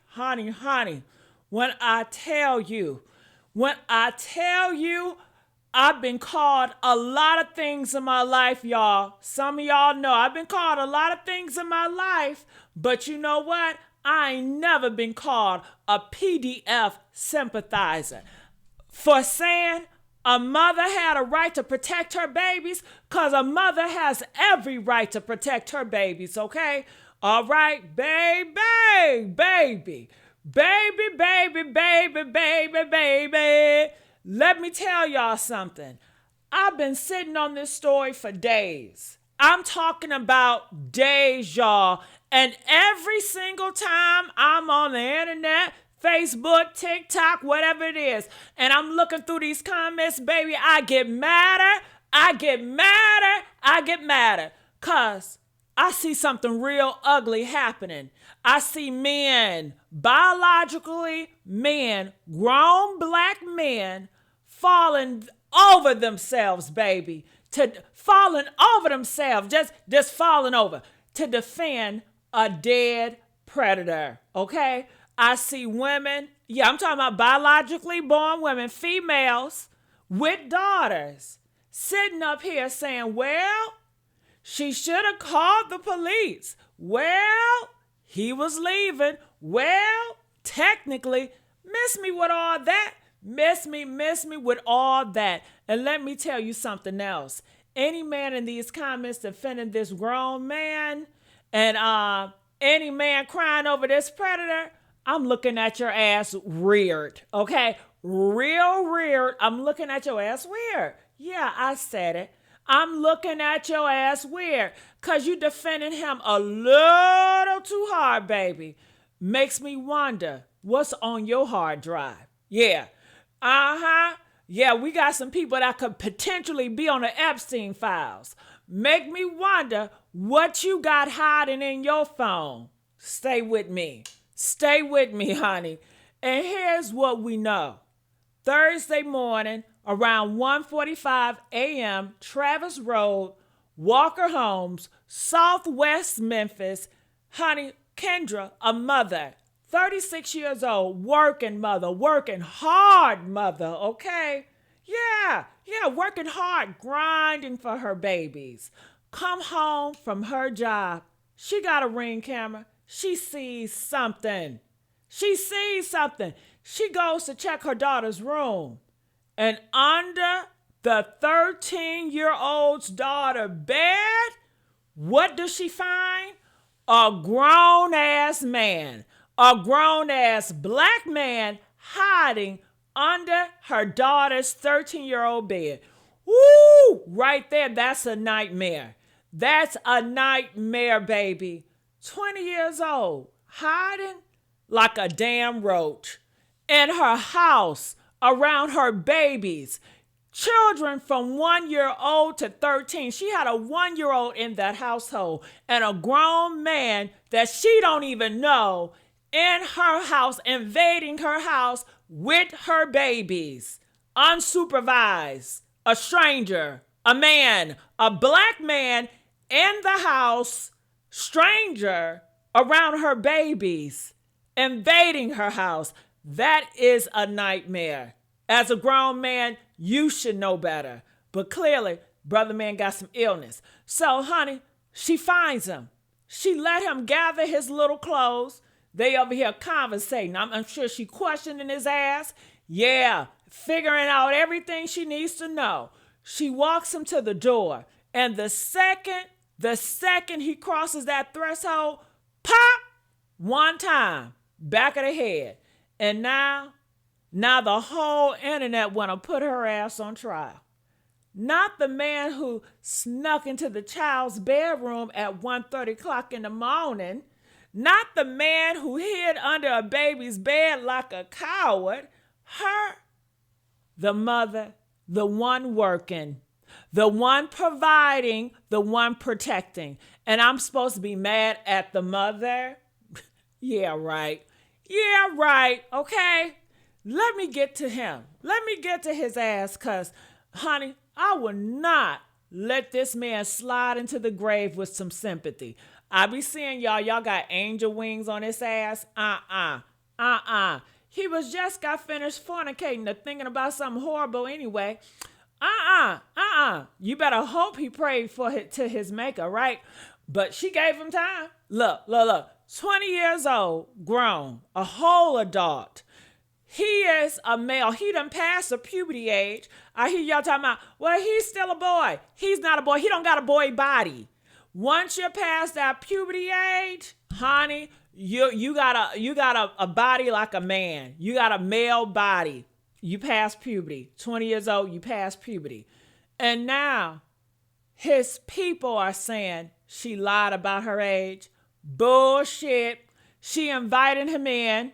honey, when I tell you, I've been called a lot of things in my life, y'all. Some of y'all know I've been called a lot of things in my life, but you know what? I ain't never been called a PDF sympathizer for saying a mother had a right to protect her babies, because a mother has every right to protect her babies, okay? All right, baby, baby, baby, baby, baby, baby, baby. Let me tell y'all something. I've been sitting on this story for days. I'm talking about days, y'all. And every single time I'm on the internet, Facebook, TikTok, whatever it is, and I'm looking through these comments, baby, I get madder, I get madder, I get madder. Because I see something real ugly happening. I see men, biologically men, grown black men, falling over themselves, baby. Falling over themselves, just falling over to defend a dead predator, okay? I see women, yeah, I'm talking about biologically born women, females with daughters, sitting up here saying, well, she should have called the police. Well, he was leaving. Well, technically, miss me with all that. Miss me with all that. And let me tell you something else. Any man in these comments defending this grown man and any man crying over this predator, I'm looking at your ass reared, okay? Real reared. I'm looking at your ass weird. Yeah, I said it. I'm looking at your ass weird because you defending him a little too hard, baby. Makes me wonder what's on your hard drive. Yeah. Yeah, we got some people that could potentially be on the Epstein files. Make me wonder what you got hiding in your phone. Stay with me. Stay with me, honey. And here's what we know. Thursday morning, around 1:45 a.m., Travis Road, Walker Homes, Southwest Memphis. Honey, Kendra, a mother, 36 years old, working mother, working hard mother, okay? Yeah, working hard, grinding for her babies. Come home from her job. She got a Ring camera. She sees something. She goes to check her daughter's room. And under the 13-year-old's daughter bed, what does she find? A grown-ass man. A grown-ass black man hiding under her daughter's 13-year-old bed. Woo! Right there, that's a nightmare. That's a nightmare, baby. 20 years old, hiding like a damn roach in her house around her babies. Children from 1 year old to 13. She had a 1-year-old in that household and a grown man that she don't even know in her house, invading her house with her babies. Unsupervised. A stranger, a man, a black man in the house, stranger around her babies, invading her house. That is a nightmare. As a grown man, you should know better. But clearly, brother man got some illness. So, honey, she finds him. She let him gather his little clothes. They over here conversating. I'm sure she questioning his ass. Yeah, figuring out everything she needs to know. She walks him to the door. And the second he crosses that threshold, pop, one time, back of the head. And now the whole internet want to put her ass on trial. Not the man who snuck into the child's bedroom at 1:30 o'clock in the morning. Not the man who hid under a baby's bed like a coward. Her, the mother, the one working, the one providing, the one protecting. And I'm supposed to be mad at the mother? Yeah, right. Okay? Let me get to him. Let me get to his ass, because, honey, I will not let this man slide into the grave with some sympathy. I be seeing y'all got angel wings on his ass. He was just got finished fornicating or thinking about something horrible anyway. You better hope he prayed to his maker, right? But she gave him time. Look. 20 years old, grown, a whole adult. He is a male. He done passed the puberty age. I hear y'all talking about, well, he's still a boy. He's not a boy. He don't got a boy body. Once you're past that puberty age, honey, you got a body like a man. You got a male body. You pass puberty. 20 years old, you pass puberty. And now his people are saying she lied about her age. Bullshit. She invited him in.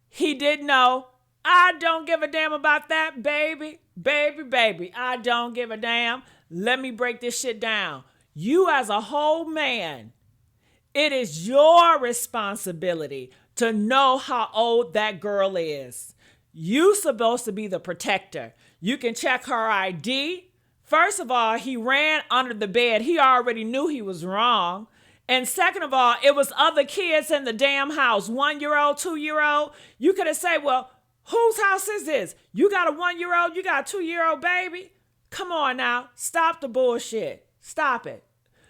He didn't know. I don't give a damn about that, baby. Baby. I don't give a damn. Let me break this shit down. You as a whole man, it is your responsibility to know how old that girl is. You supposed to be the protector. You can check her ID. First of all, he ran under the bed. He already knew he was wrong. And second of all, it was other kids in the damn house. 1-year-old, 2-year-old. You could have said, well, whose house is this? You got a 1-year-old, you got a 2-year-old baby? Come on now. Stop the bullshit. Stop it.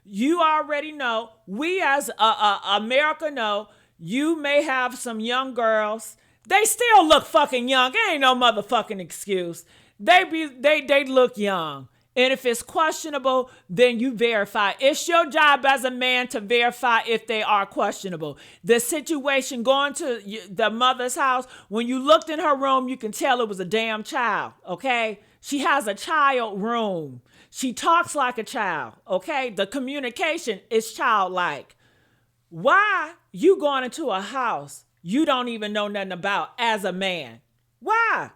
You already know. We as America know. You may have some young girls. They still look fucking young. It ain't no motherfucking excuse. They look young. And if it's questionable, then you verify. It's your job as a man to verify if they are questionable. The situation going to the mother's house, when you looked in her room, you can tell it was a damn child, okay? She has a child room. She talks like a child, okay? The communication is childlike. Why you going into a house you don't even know nothing about as a man? Why?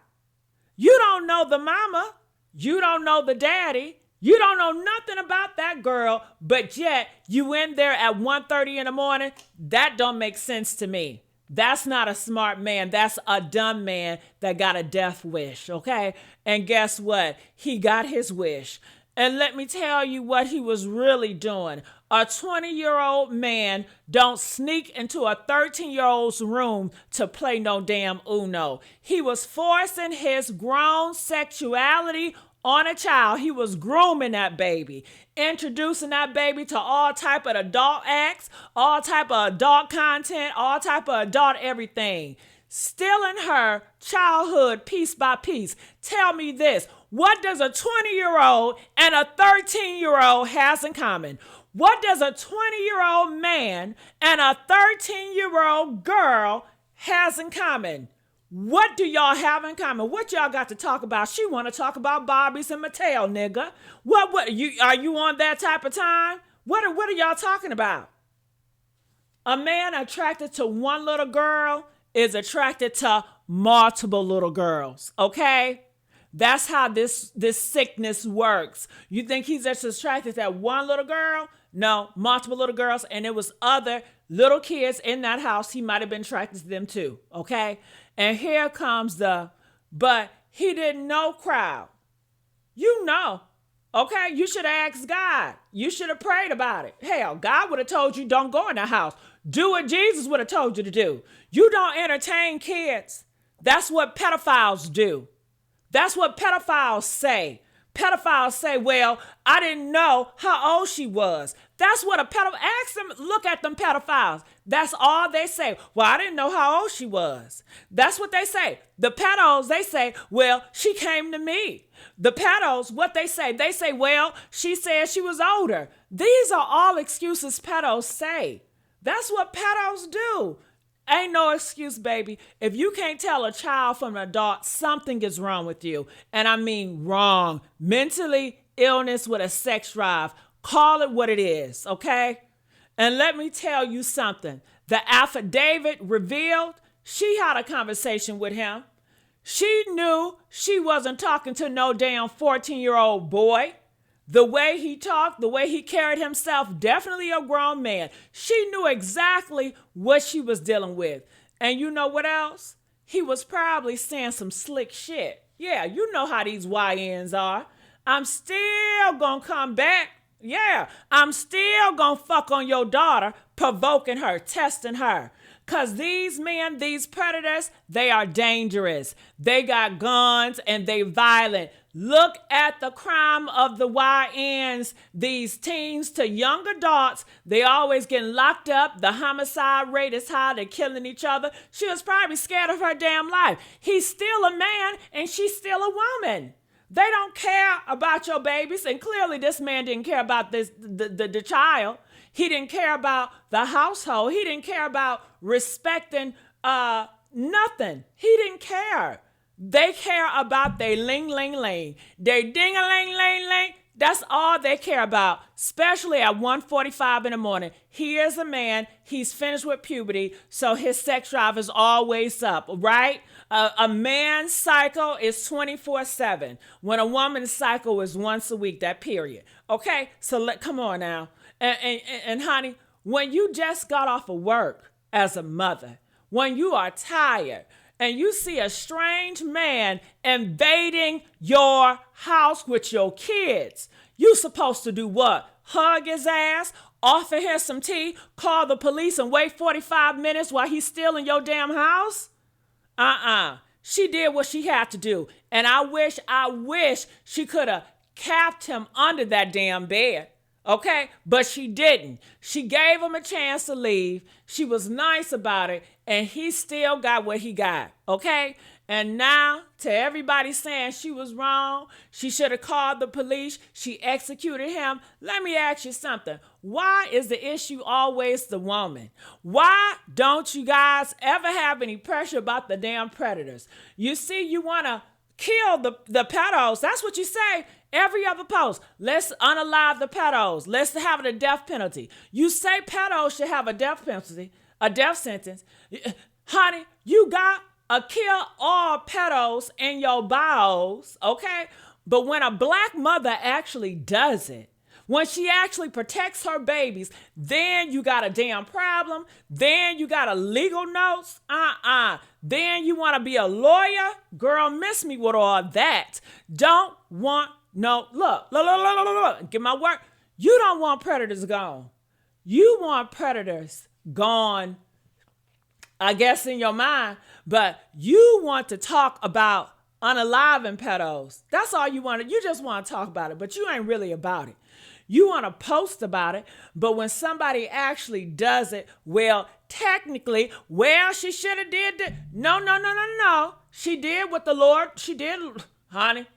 You don't know the mama. You don't know the daddy. You don't know nothing about that girl, but yet you in there at 1:30 in the morning. That don't make sense to me. That's not a smart man. That's a dumb man that got a death wish, okay? And guess what? He got his wish. And let me tell you what he was really doing. A 20-year-old man don't sneak into a 13-year-old's room to play no damn Uno. He was forcing his grown sexuality on a child. He was grooming that baby, introducing that baby to all type of adult acts, all type of adult content, all type of adult everything. Stealing her childhood piece by piece. Tell me this. What does a 20-year-old and a 13-year-old has in common? What does a 20-year-old man and a 13-year-old girl has in common? What do y'all have in common? What y'all got to talk about? She want to talk about Barbies and Mattel, nigga. What are you on that type of time? What are y'all talking about? A man attracted to one little girl is attracted to multiple little girls, okay? That's how this sickness works. You think he's just attracted to that one little girl? No, multiple little girls, and it was other little kids in that house. He might have been attracted to them too, okay? And here comes but he didn't know crowd. You know, okay? You should have asked God. You should have prayed about it. Hell, God would have told you don't go in the house. Do what Jesus would have told you to do. You don't entertain kids. That's what pedophiles do. That's what pedophiles say. Pedophiles say, well, I didn't know how old she was. That's what a pedophile, ask them, look at them pedophiles. That's all they say. Well, I didn't know how old she was. That's what they say. The pedos, they say, well, she came to me. The pedos, what they say, well, she said she was older. These are all excuses pedos say. That's what pedos do. Ain't no excuse, baby. If you can't tell a child from an adult, something is wrong with you. And I mean wrong. Mentally, illness with a sex drive. Call it what it is, okay? And let me tell you something. The affidavit revealed she had a conversation with him. She knew she wasn't talking to no damn 14-year-old boy. The way he talked, the way he carried himself, definitely a grown man. She knew exactly what she was dealing with. And you know what else? He was probably saying some slick shit. Yeah, you know how these YNs are. I'm still gonna come back Yeah, I'm still gonna fuck on your daughter, provoking her, testing her. Cause these men, these predators, they are dangerous. They got guns and they violent. Look at the crime of the YNs, these teens to young adults. They always getting locked up. The homicide rate is high. They're killing each other. She was probably scared of her damn life. He's still a man and she's still a woman. They don't care about your babies. And clearly this man didn't care about the child. He didn't care about the household. He didn't care about respecting nothing. He didn't care. They care about they ling ling ling. They ding a ling ling ling. That's all they care about, especially at 1:45 in the morning. He is a man. He's finished with puberty, so his sex drive is always up, right? A man's cycle is 24/7. When a woman's cycle is once a week, that period. Okay, so come on now. And honey, when you just got off of work as a mother, when you are tired, and you see a strange man invading your house with your kids, you supposed to do what? Hug his ass, offer him some tea, call the police and wait 45 minutes while he's still in your damn house? She did what she had to do. And I wish she could have capped him under that damn bed. Okay, but she didn't. She gave him a chance to leave. She was nice about it, and he still got what he got. Okay, and now to everybody saying she was wrong, she should have called the police, she executed him. Let me ask you something. Why is the issue always the woman? Why don't you guys ever have any pressure about the damn predators? You see, you want to kill the pedos. That's what you say. Every other post, let's unalive the pedos. Let's have a death penalty. You say pedos should have a death penalty, a death sentence. Honey, you got a kill all pedos in your bios, okay? But when a black mother actually does it, when she actually protects her babies, then you got a damn problem. Then you got a legal notes. Then you want to be a lawyer? Girl, miss me with all that. Don't want no, look, get my work. You don't want predators gone. You want predators gone, I guess, in your mind, but you want to talk about unaliving pedos. That's all you want. You just want to talk about it, but you ain't really about it. You want to post about it, but when somebody actually does it, well, technically, well, she should have did that. No. She did what the Lord, she did, honey.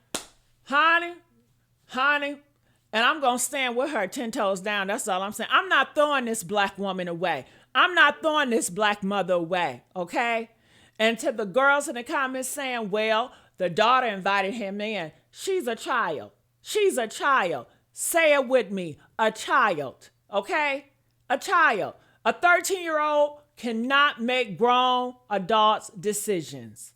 And I'm going to stand with her 10 toes down. That's all I'm saying. I'm not throwing this black woman away. I'm not throwing this black mother away, okay? And to the girls in the comments saying, well, the daughter invited him in. She's a child. She's a child. Say it with me. A child, okay? A child. A 13-year-old cannot make grown adults' decisions.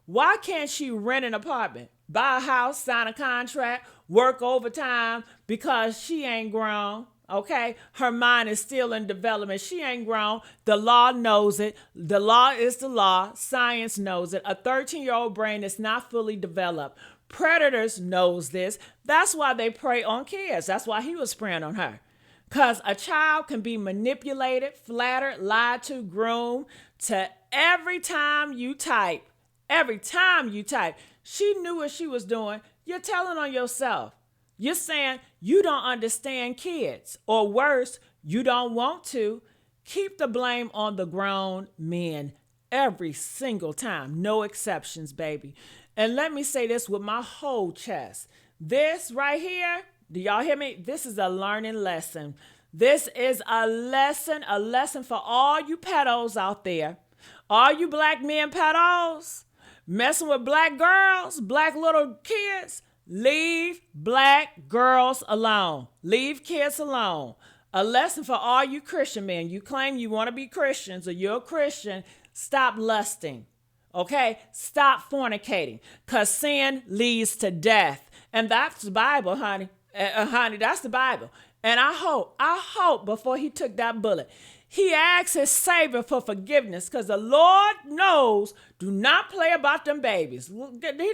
Why can't she rent an apartment, buy a house, sign a contract, work overtime because she ain't grown? Okay, her mind is still in development. She ain't grown. The law knows it. The law is the law. Science knows it. A 13-year-old brain is not fully developed. Predators knows this. That's why they prey on kids. That's why he was preying on her. Because a child can be manipulated, flattered, lied to, groomed to every time you type. Every time you type. She knew what she was doing. You're telling on yourself. You're saying you don't understand kids, or worse, you don't want to. Keep the blame on the grown men every single time. No exceptions, baby. And let me say this with my whole chest. This right here, do y'all hear me? This is a learning lesson. This is a lesson for all you pedos out there. All you black men pedos messing with black girls, black little kids. Leave black girls alone. Leave kids alone. A lesson for all you Christian men. You claim you want to be Christians or you're a Christian. Stop lusting. Okay? Stop fornicating. Because sin leads to death. And that's the Bible, honey. Honey, that's the Bible. And I hope before he took that bullet, he asked his Savior for forgiveness, because the Lord knows, do not play about them babies. He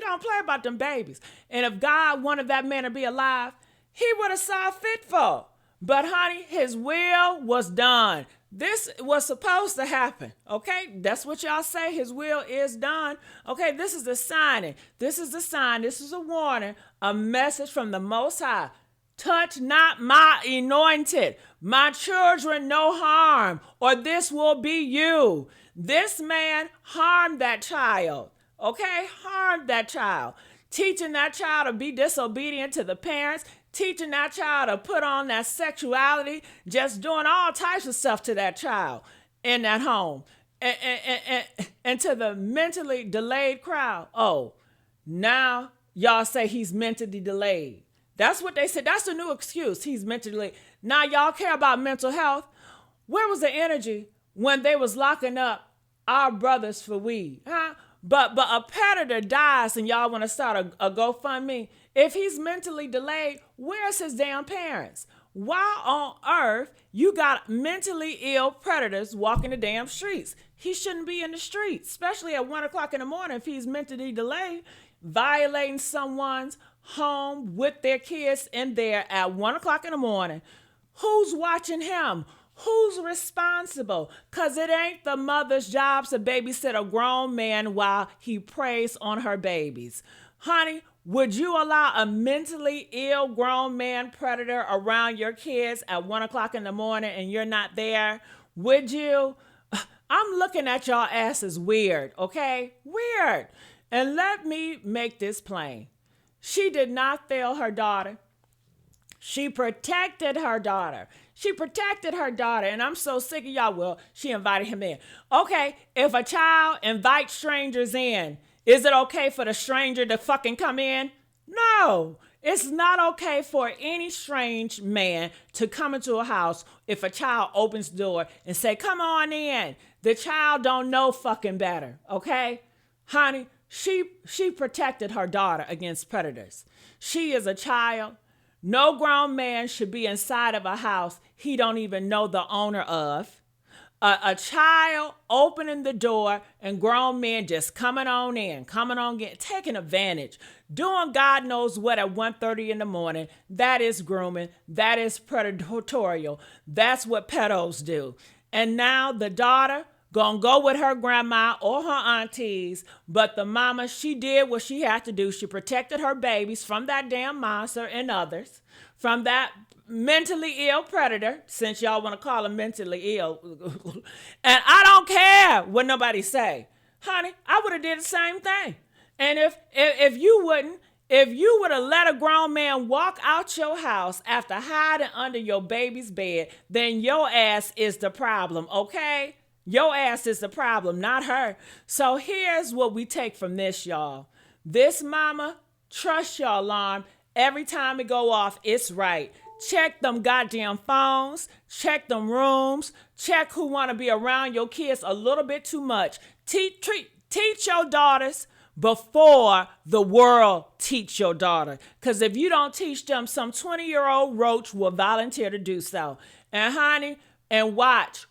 don't play about them babies. And if God wanted that man to be alive, he would have saw fit for. But honey, his will was done. This was supposed to happen. Okay, that's what y'all say. His will is done. Okay, this is the signing. This is the sign. This is a warning, a message from the Most High. Touch not my anointed, my children no harm, or this will be you. This man harmed that child. Okay, harmed that child. Teaching that child to be disobedient to the parents, teaching that child to put on that sexuality, just doing all types of stuff to that child in that home. And to the mentally delayed crowd, oh, now y'all say he's mentally delayed. That's what they said. That's the new excuse. He's mentally. Now y'all care about mental health. Where was the energy when they was locking up our brothers for weed? Huh? But a predator dies and y'all want to start a GoFundMe. If he's mentally delayed, where's his damn parents? Why on earth you got mentally ill predators walking the damn streets? He shouldn't be in the streets, especially at 1 o'clock in the morning if he's mentally delayed, violating someone's home with their kids in there at 1 o'clock in the morning. Who's watching him? Who's responsible? Because it ain't the mother's job to babysit a grown man while he preys on her babies. Honey, would you allow a mentally ill grown man predator around your kids at 1 o'clock in the morning and you're not there? Would you? I'm looking at y'all asses weird, okay? Weird. And let me make this plain. She did not fail her daughter. She protected her daughter. She protected her daughter. And I'm so sick of y'all. Well, she invited him in. Okay, if a child invites strangers in, is it okay for the stranger to fucking come in? No. It's not okay for any strange man to come into a house if a child opens the door and say, come on in. The child don't know fucking better, okay? Honey, she protected her daughter against predators. She is a child. No grown man should be inside of a house he don't even know the owner of. A child opening the door and grown men just coming on in, taking advantage, doing God knows what at 1:30 in the morning. That is grooming. That is predatorial. That's what pedos do. And now the daughter gonna go with her grandma or her aunties, but the mama, she did what she had to do. She protected her babies from that damn monster and others, from that mentally ill predator, since y'all want to call him mentally ill. And I don't care what nobody say. Honey, I would have did the same thing. And if you would have let a grown man walk out your house after hiding under your baby's bed, then your ass is the problem, okay? Your ass is the problem, not her. So here's what we take from this, y'all. This mama, trust your alarm. Every time it go off, it's right. Check them goddamn phones. Check them rooms. Check who want to be around your kids a little bit too much. Teach your daughters before the world teach your daughter. Because if you don't teach them, some 20-year-old roach will volunteer to do so. And honey, and watch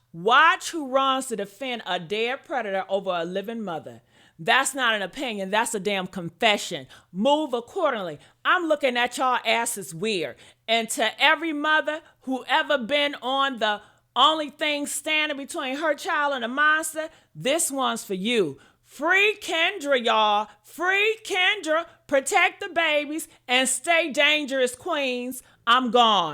who runs to defend a dead predator over a living mother. That's not an opinion. That's a damn confession. Move accordingly. I'm looking at y'all asses weird. And to every mother who ever been on the only thing standing between her child and a monster, this one's for you. Free Kendra, y'all. Free Kendra. Protect the babies and stay dangerous, queens. I'm gone.